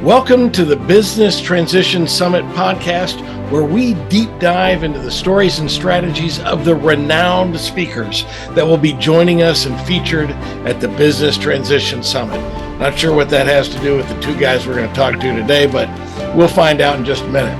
Welcome to the Business Transition Summit podcast, where we deep dive into the stories and strategies of the renowned speakers that will be joining us and featured at the Business Transition Summit. Not sure what that has to do with the two guys we're going to talk to today, but we'll find out in just a minute.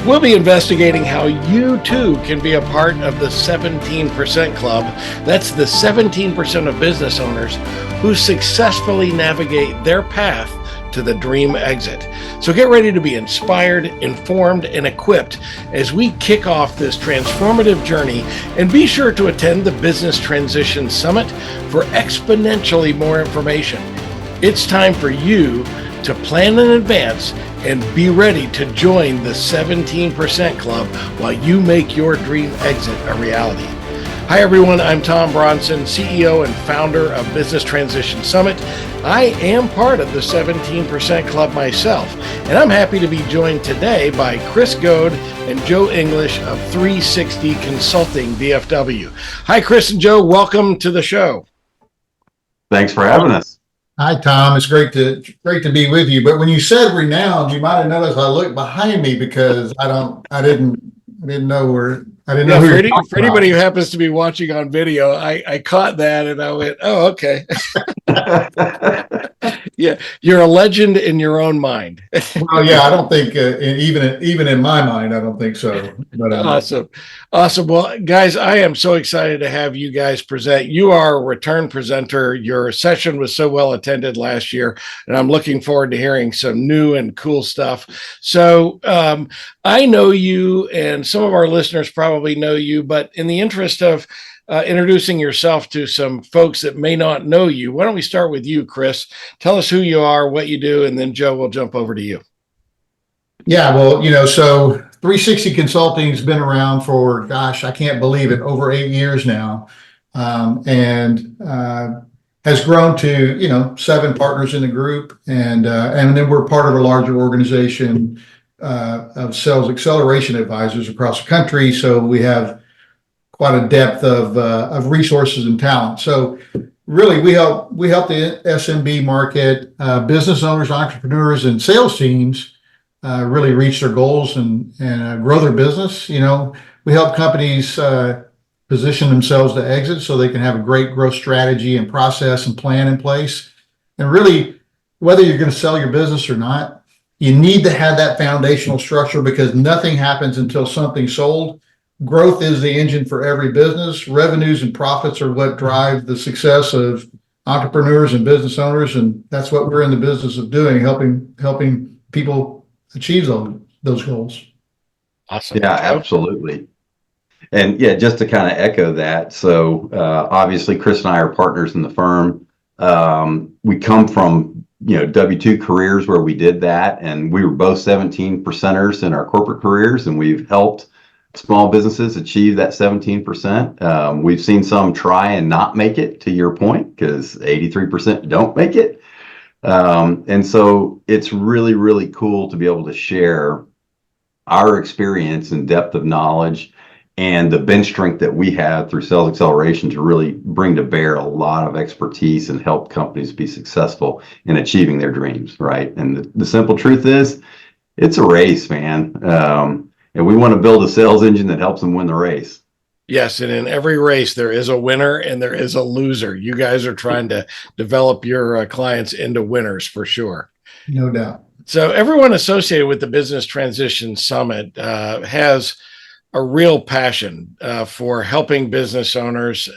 We'll be investigating how you too can be a part of the 17% Club. That's the 17% of business owners who successfully navigate their path to the dream exit. So get ready to be inspired, informed, and equipped as we kick off this transformative journey, and be sure to attend the Business Transition Summit for exponentially more information. It's time for you to plan in advance and be ready to join the 17% Club while you make your dream exit a reality. Hi everyone, I'm Tom Bronson, CEO and founder of Business Transition Summit. I am part of the 17% Club myself, and I'm happy to be joined today by Chris Goade and Joe English of 360 Consulting DFW. Hi Chris and Joe, welcome to the show. Thanks for having us. Hi Tom, it's great to be with you. But when you said renowned, you might have noticed I looked behind me because I didn't know where. I didn't know who for anybody who happens to be watching on video, I caught that and I went, oh, okay. Yeah, you're a legend in your own mind. Well, yeah, I don't think even in my mind, I don't think so. But Awesome. Well, guys, I am so excited to have you guys present. You are a return presenter. Your session was so well attended last year, and I'm looking forward to hearing some new and cool stuff. So I know you, and some of our listeners probably know you, but in the interest of introducing yourself to some folks that may not know you, why don't we start with you, Chris? Tell us who you are, what you do, and then Joe will jump over to you. Yeah, well, so 360 Consulting has been around for, gosh, I can't believe it, over 8 years now, and has grown to 7 partners in the group, and then we're part of a larger organization of sales acceleration advisors across the country. So we have quite a depth of resources and talent. So really, we help the SMB market, business owners, entrepreneurs, and sales teams really reach their goals and grow their business. We help companies position themselves to exit so they can have a great growth strategy and process and plan in place. And really, whether you're going to sell your business or not, you need to have that foundational structure, because nothing happens until something's sold. Growth is the engine for every business. Revenues and profits are what drive the success of entrepreneurs and business owners, and that's what we're in the business of doing, helping people achieve those goals. Awesome. Yeah, absolutely. And yeah, just to kind of echo that. So obviously, Chris and I are partners in the firm. We come from W-2 careers where we did that, and we were both 17%ers in our corporate careers, and we've helped small businesses achieve that 17%. We've seen some try and not make it, to your point, because 83% don't make it. And so it's really, really cool to be able to share our experience and depth of knowledge and the bench strength that we have through sales acceleration to really bring to bear a lot of expertise and help companies be successful in achieving their dreams, right? And the simple truth is, it's a race, man. And we want to build a sales engine that helps them win the race. Yes, and in every race, there is a winner and there is a loser. You guys are trying to develop your clients into winners for sure. No doubt. So everyone associated with the Business Transition Summit has a real passion for helping business owners.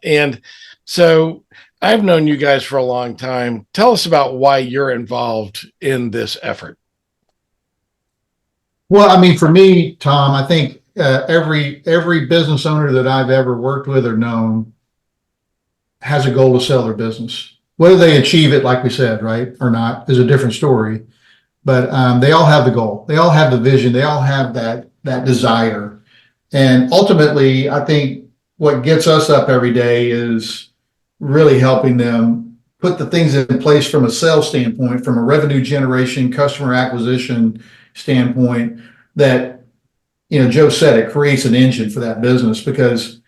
And so I've known you guys for a long time. Tell us about why you're involved in this effort. Well, I mean, for me, Tom, I think every business owner that I've ever worked with or known has a goal to sell their business. Whether they achieve it, like we said, right, or not, is a different story. But they all have the goal. They all have the vision. They all have that desire. And ultimately, I think what gets us up every day is really helping them put the things in place from a sales standpoint, from a revenue generation, customer acquisition standpoint, that, Joe said, it creates an engine for that business. Because,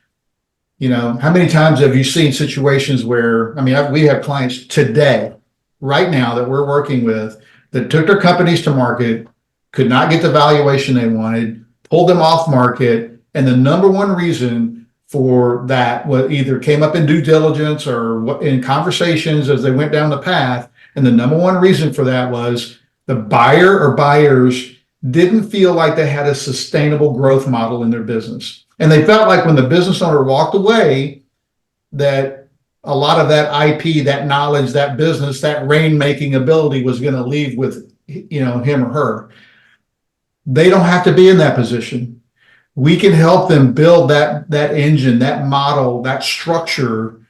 how many times have you seen situations where, we have clients today, right now, that we're working with, that took their companies to market, could not get the valuation they wanted, pulled them off market. And the number one reason for that was either came up in due diligence or in conversations as they went down the path. And the number one reason for that was the buyer or buyers didn't feel like they had a sustainable growth model in their business. And they felt like when the business owner walked away, that a lot of that IP, that knowledge, that business, that rainmaking ability was going to leave with, him or her. They don't have to be in that position. We can help them build that engine, that model, that structure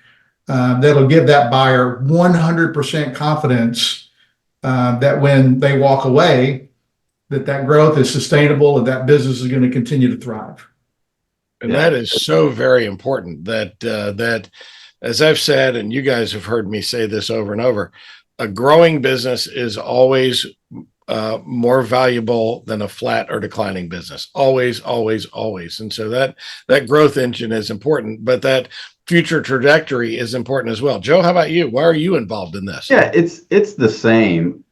that'll give that buyer 100% confidence that when they walk away, that growth is sustainable and that business is going to continue to thrive. And that is so very important that as I've said, and you guys have heard me say this over and over, a growing business is always more valuable than a flat or declining business. Always, always, always. And so that growth engine is important, but that future trajectory is important as well. Joe, how about you? Why are you involved in this? Yeah, it's the same.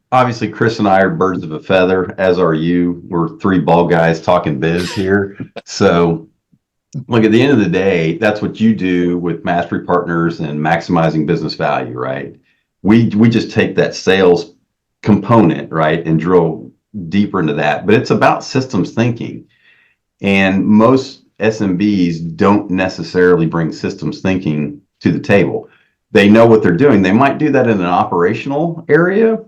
Obviously Chris and I are birds of a feather, as are you. We're three bald guys talking biz here. So look, at the end of the day, that's what you do with Mastery Partners and maximizing business value, right? We just take that sales component, right, and drill deeper into that. But it's about systems thinking. And most SMBs don't necessarily bring systems thinking to the table. They know what they're doing. They might do that in an operational area,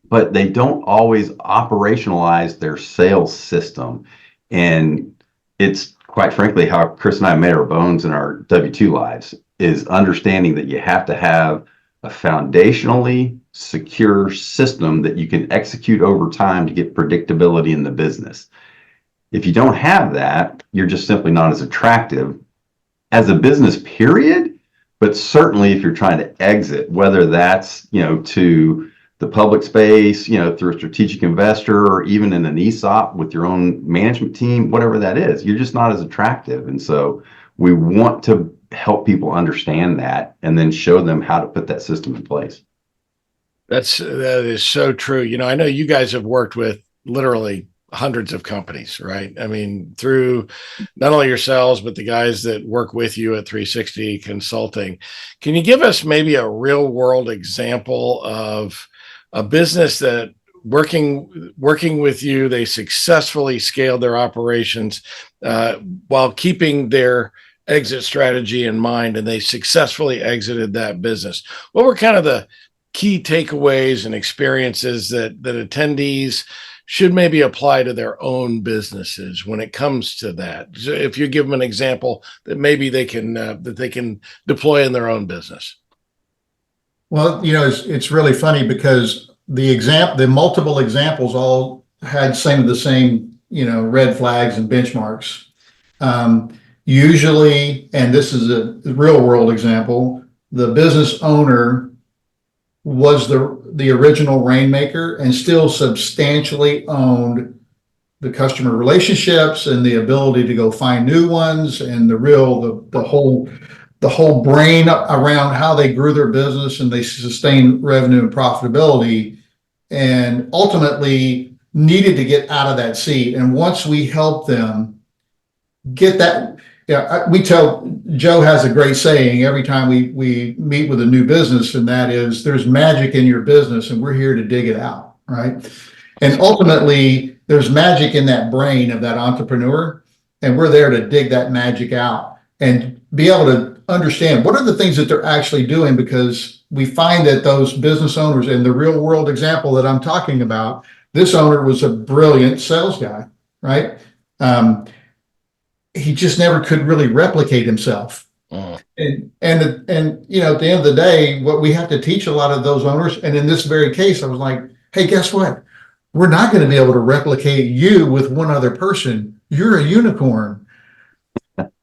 but they don't always operationalize their sales system. And it's quite frankly how Chris and I made our bones in our W-2 lives, is understanding that you have to have a foundationally secure system that you can execute over time to get predictability in the business. If you don't have that, you're just simply not as attractive as a business, period. But certainly if you're trying to exit, whether that's, to the public space, through a strategic investor, or even in an ESOP with your own management team, whatever that is, you're just not as attractive. And so we want to help people understand that and then show them how to put that system in place. That is so true. I know you guys have worked with literally hundreds of companies, right? I mean, through not only yourselves, but the guys that work with you at 360 Consulting. Can you give us maybe a real world example of a business that working with you, they successfully scaled their operations while keeping their exit strategy in mind, and they successfully exited that business? What were kind of the key takeaways and experiences that attendees should maybe apply to their own businesses when it comes to that? So if you give them an example that maybe they can deploy in their own business. Well, it's really funny because the multiple examples all had the same red flags and benchmarks. Usually, and this is a real world example, the business owner was the original rainmaker and still substantially owned the customer relationships and the ability to go find new ones and the whole brain around how they grew their business and they sustained revenue and profitability, and ultimately needed to get out of that seat. And once we helped them get that, Joe has a great saying every time we meet with a new business, and that is, there's magic in your business and we're here to dig it out, right? And ultimately, there's magic in that brain of that entrepreneur, and we're there to dig that magic out and be able to understand what are the things that they're actually doing, because we find that those business owners, in the real world example that I'm talking about, this owner was a brilliant sales guy, right? He just never could really replicate himself. And at the end of the day, what we have to teach a lot of those owners, and in this very case, I was like, hey, guess what? We're not going to be able to replicate you with one other person. You're a unicorn.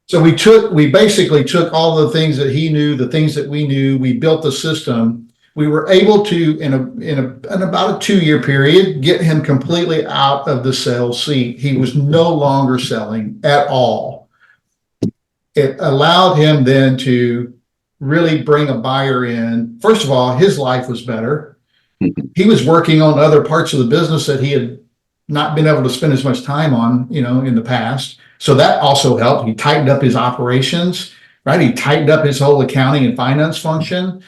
So we basically took all the things that he knew, the things that we knew, we built the system. We were able to, in about a 2-year period, get him completely out of the sales seat. He was no longer selling at all. It allowed him then to really bring a buyer in. First of all, his life was better. He was working on other parts of the business that he had not been able to spend as much time on, in the past. So that also helped. He tightened up his operations, right? He tightened up his whole accounting and finance function.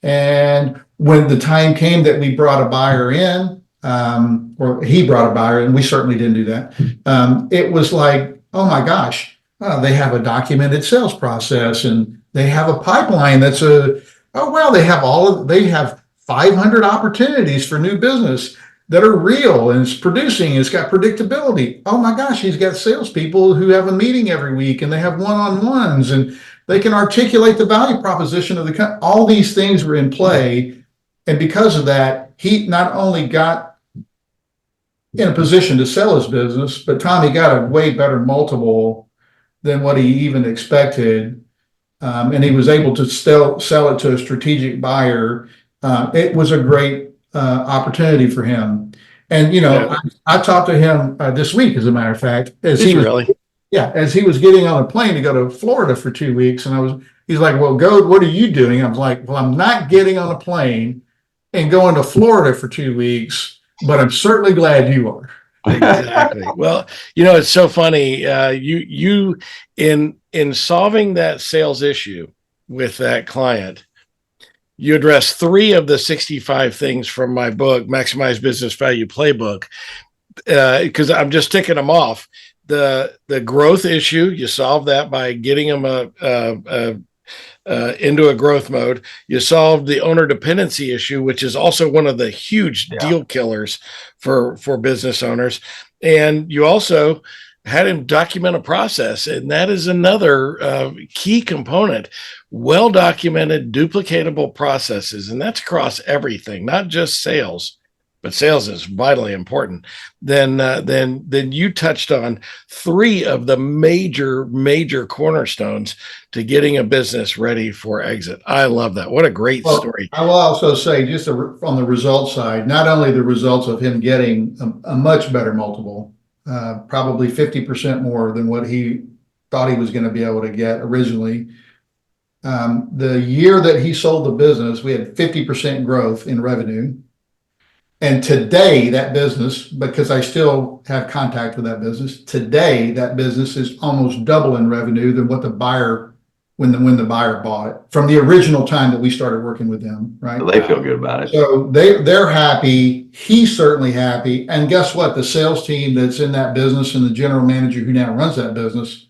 And when the time came that we brought a buyer in, or he brought a buyer in, we certainly didn't do that. It was like, oh my gosh, they have a documented sales process, and they have a pipeline that's they have 500 opportunities for new business that are real, and it's producing, it's got predictability. Oh my gosh, he's got salespeople who have a meeting every week, and they have one-on-ones, and they can articulate the value proposition of the company. All these things were in play. And because of that, he not only got in a position to sell his business, but Tommy got a way better multiple than what he even expected. And he was able to sell it to a strategic buyer. It was a great opportunity for him. And, I talked to him this week, as a matter of fact, as he was getting on a plane to go to Florida for 2 weeks. And he's like, well, Goade, what are you doing? I was like, well, I'm not getting on a plane and going to Florida for 2 weeks, but I'm certainly glad you are. Exactly. Well, it's so funny. You in solving that sales issue with that client, you address 3 of the 65 things from my book, Maximize Business Value Playbook, because I'm just ticking them off. The growth issue, you solve that by getting them into a growth mode. You solved the owner dependency issue, which is also one of the huge deal killers for business owners. And you also had him document a process, and that is another key component. Well-documented, duplicatable processes, and that's across everything, not just sales, but sales is vitally important. Then you touched on 3 of the major cornerstones to getting a business ready for exit. I love that. What a great story. I will also say, just on the results side, not only the results of him getting a much better multiple, probably 50% more than what he thought he was going to be able to get originally. The year that he sold the business, we had 50% growth in revenue. And today, that business, because I still have contact with that business, today that business is almost double in revenue than what the buyer, when the buyer bought it, from the original time that we started working with them, right? So they feel good about it. So they're happy. He's certainly happy. And guess what? The sales team that's in that business and the general manager who now runs that business,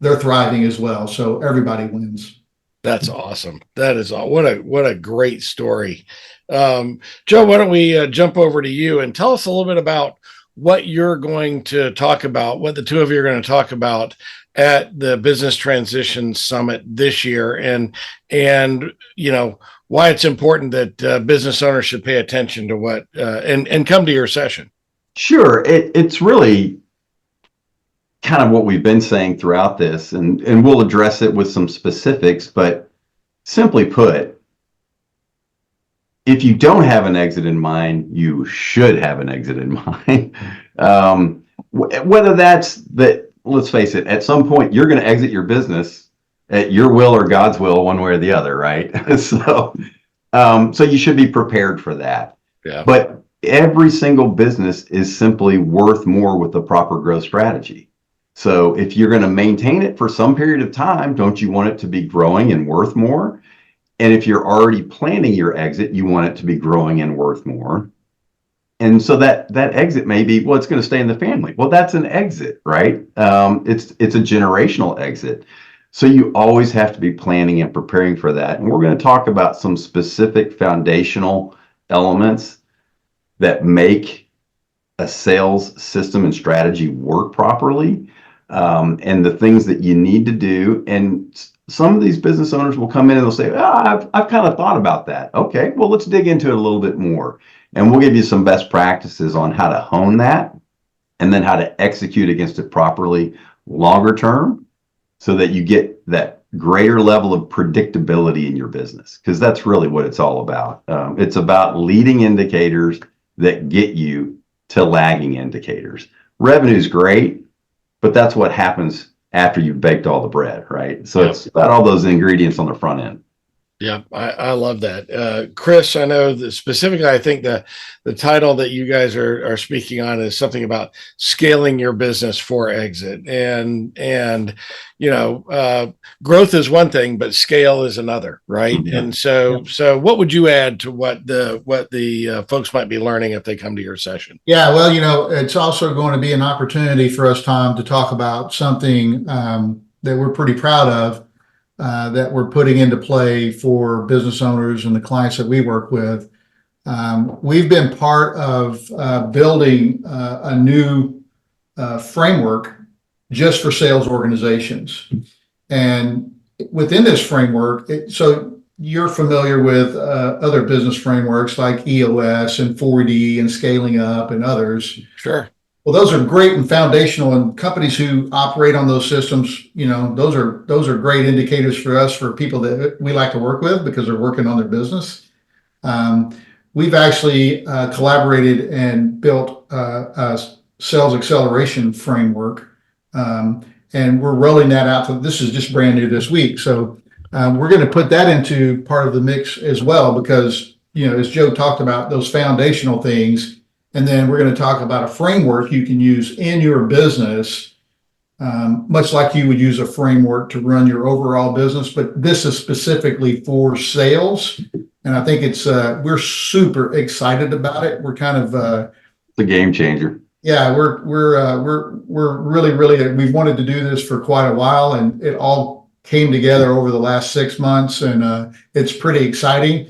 they're thriving as well. So everybody wins. That's awesome. That is what a great story. Joe, why don't we jump over to you and tell us a little bit about what you're going to talk about, what the two of you are going to talk about at the Business Transition Summit this year, and why it's important that business owners should pay attention to what and come to your session. Sure. It's really kind of what we've been saying throughout this, and we'll address it with some specifics, but simply put, if you don't have an exit in mind, you should have an exit in mind. Whether that's that, let's face it, at some point you're going to exit your business at your will or God's will, one way or the other, right? So you should be prepared for that. Yeah. But every single business is simply worth more with the proper growth strategy. So if you're going to maintain it for some period of time, don't you want it to be growing and worth more? And if you're already planning your exit, you want it to be growing and worth more. And so that exit may be, well, it's going to stay in the family. Well, that's an exit, right? It's a generational exit. So you always have to be planning and preparing for that. And we're going to talk about some specific foundational elements that make a sales system and strategy work properly, and the things that you need to do. And some of these business owners will come in and they'll say, I've kind of thought about that. Okay, well, let's dig into it a little bit more. And we'll give you some best practices on how to hone that and then how to execute against it properly longer term so that you get that greater level of predictability in your business, because that's really what it's all about. It's about leading indicators that get you to lagging indicators. Revenue's great, but that's what happens after you've baked all the bread, right? So It's about all those ingredients on the front end. Yeah, I love that. Chris, I know that specifically, I think the title that you guys are speaking on is something about scaling your business for exit. And growth is one thing, but scale is another, right? Mhm. And so what would you add to what the folks might be learning if they come to your session? Yeah, well, it's also going to be an opportunity for us, Tom, to talk about something that we're pretty proud of, that we're putting into play for business owners and the clients that we work with. We've been part of building a new framework just for sales organizations. And within this framework, so you're familiar with other business frameworks like EOS and 4D and Scaling Up and others. Sure. Well, those are great and foundational, and companies who operate on those systems, those are great indicators for us, for people that we like to work with because they're working on their business. We've actually collaborated and built a sales acceleration framework, and we're rolling that out. This is just brand new this week, so we're going to put that into part of the mix as well, because as Joe talked about, those foundational things. And then we're going to talk about a framework you can use in your business, much like you would use a framework to run your overall business. But this is specifically for sales. And I think we're super excited about it. We're kind of It's a game changer. yeah, we're really we've wanted to do this for quite a while, and it all came together over the last 6 months, and it's pretty exciting.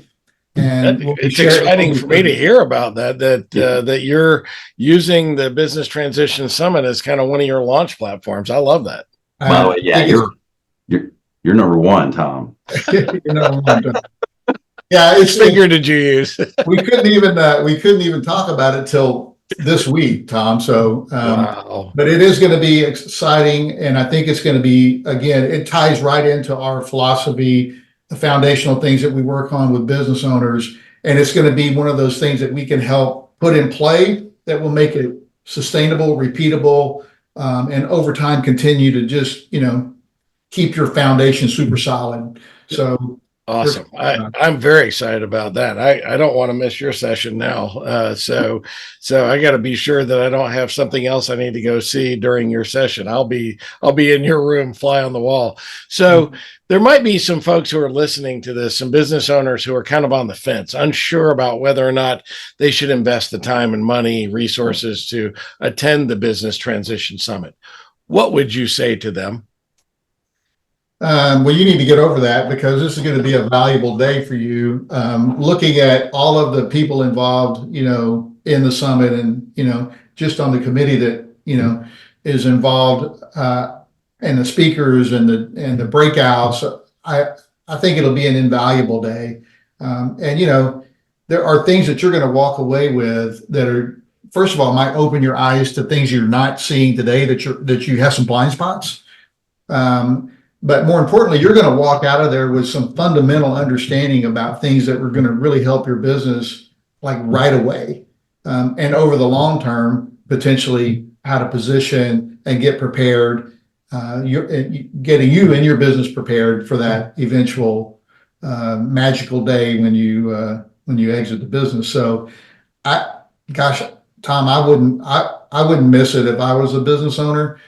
And It's exciting for me to hear about that you're using the Business Transition Summit as kind of one of your launch platforms. I love that. By the way, yeah, you're number one, Tom. Yeah, Which figure did you use? we couldn't even talk about it till this week, Tom. So, wow. But it is going to be exciting, and I think it's going to be, again, it ties right into our philosophy, the foundational things that we work on with business owners. And it's going to be one of those things that we can help put in play that will make it sustainable, repeatable, and over time continue to just, keep your foundation super solid. So awesome. I'm very excited about that. I don't want to miss your session now. So I got to be sure that I don't have something else I need to go see during your session. I'll be in your room, fly on the wall. So there might be some folks who are listening to this, some business owners who are kind of on the fence, unsure about whether or not they should invest the time and money, resources to attend the Business Transition Summit. What would you say to them? Well, you need to get over that, because this is going to be a valuable day for you. Looking at all of the people involved, in the summit, and, just on the committee that, is involved, and the speakers and the breakouts, I think it'll be an invaluable day. And, there are things that you're going to walk away with that are, first of all, might open your eyes to things you're not seeing today, that you have some blind spots. But more importantly, you're going to walk out of there with some fundamental understanding about things that are going to really help your business, like right away, and over the long term, potentially how to position and get prepared, getting you and your business prepared for that eventual magical day when you exit the business. So, Tom, I wouldn't miss it if I was a business owner.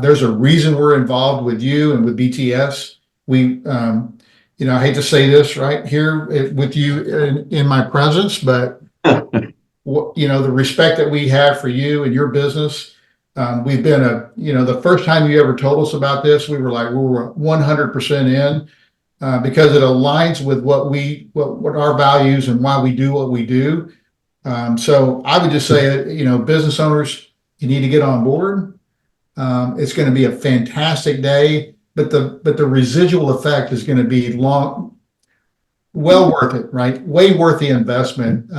There's a reason we're involved with you and with BTS. We, I hate to say this right here with you in my presence, but the respect that we have for you and your business. We've been the first time you ever told us about this, we were 100% in, because it aligns with what our values and why we do what we do. So I would just say, business owners, you need to get on board. It's going to be a fantastic day, but the residual effect is going to be well worth it, right? Way worth the investment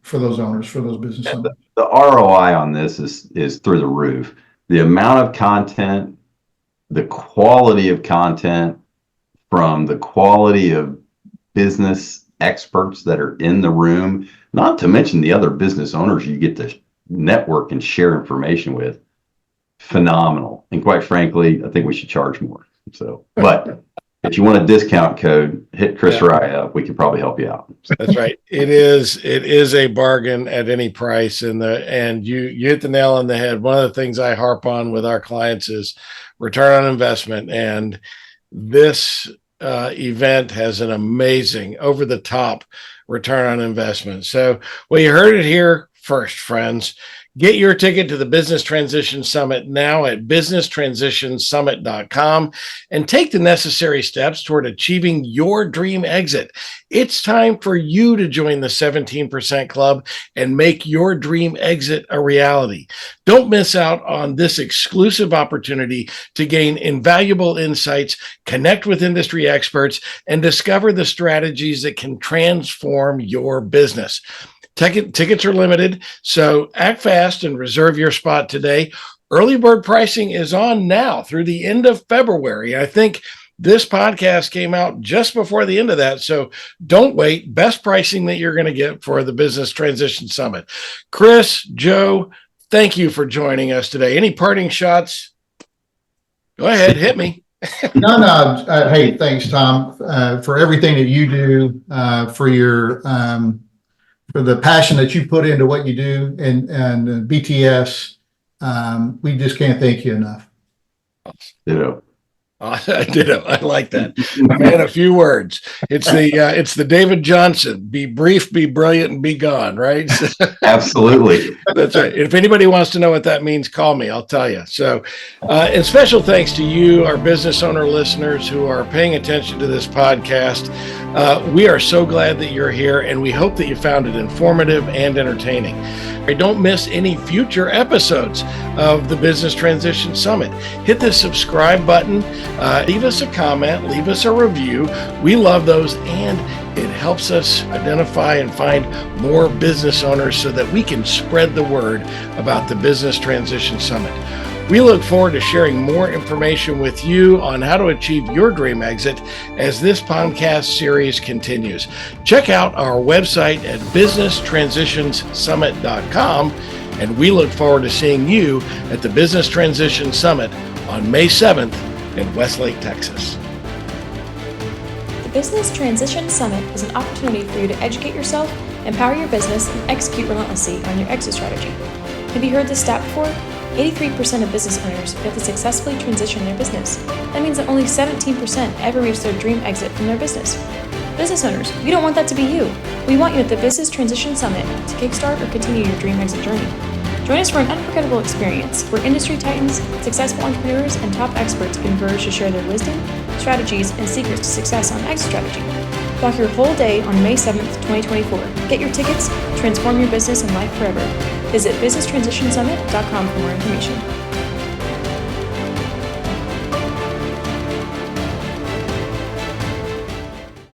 for those owners, for those business owners. The ROI on this is through the roof. The amount of content, the quality of content, from the quality of business experts that are in the room, not to mention the other business owners you get to network and share information with. Phenomenal. And quite frankly, I think we should charge more. So, but if you want a discount code, hit Chris or I up. We can probably help you out. That's right. It is a bargain at any price. And you hit the nail on the head. One of the things I harp on with our clients is return on investment. And this event has an amazing over the top return on investment. So, well, you heard it here first, friends. Get your ticket to the Business Transition Summit now at businesstransitionsummit.com and take the necessary steps toward achieving your dream exit. It's time for you to join the 17% Club and make your dream exit a reality. Don't miss out on this exclusive opportunity to gain invaluable insights, connect with industry experts, and discover the strategies that can transform your business. Tickets are limited, so act fast and reserve your spot today. Early bird pricing is on now through the end of February. I think this podcast came out just before the end of that, so don't wait. Best pricing that you're going to get for the Business Transition Summit. Chris, Joe, thank you for joining us today. Any parting shots? Go ahead, hit me. No. Hey, thanks, Tom, for everything that you do, for your for the passion that you put into what you do, and BTS. We just can't thank you enough. Ditto. Ditto. I like that. Man, a few words. It's the David Johnson. Be brief, be brilliant, and be gone. Right? Absolutely. That's right. If anybody wants to know what that means, call me. I'll tell you. So, and special thanks to you, our business owner listeners who are paying attention to this podcast. We are so glad that you're here, and we hope that you found it informative and entertaining. Don't miss any future episodes of the Business Transition Summit. Hit the subscribe button, leave us a comment, leave us a review. We love those, and it helps us identify and find more business owners so that we can spread the word about the Business Transition Summit. We look forward to sharing more information with you on how to achieve your dream exit as this podcast series continues. Check out our website at businesstransitionssummit.com, and we look forward to seeing you at the Business Transition Summit on May 7th in Westlake, Texas. The Business Transition Summit is an opportunity for you to educate yourself, empower your business, and execute relentlessly on your exit strategy. Have you heard this stat before? 83% of business owners fail to successfully transition their business. That means that only 17% ever reach their dream exit from their business. Business owners, we don't want that to be you. We want you at the Business Transition Summit to kickstart or continue your dream exit journey. Join us for an unforgettable experience where industry titans, successful entrepreneurs, and top experts converge to share their wisdom, strategies, and secrets to success on exit strategy. Block your whole day on May 7th, 2024. Get your tickets, transform your business and life forever. Visit businesstransitionsummit.com for more information.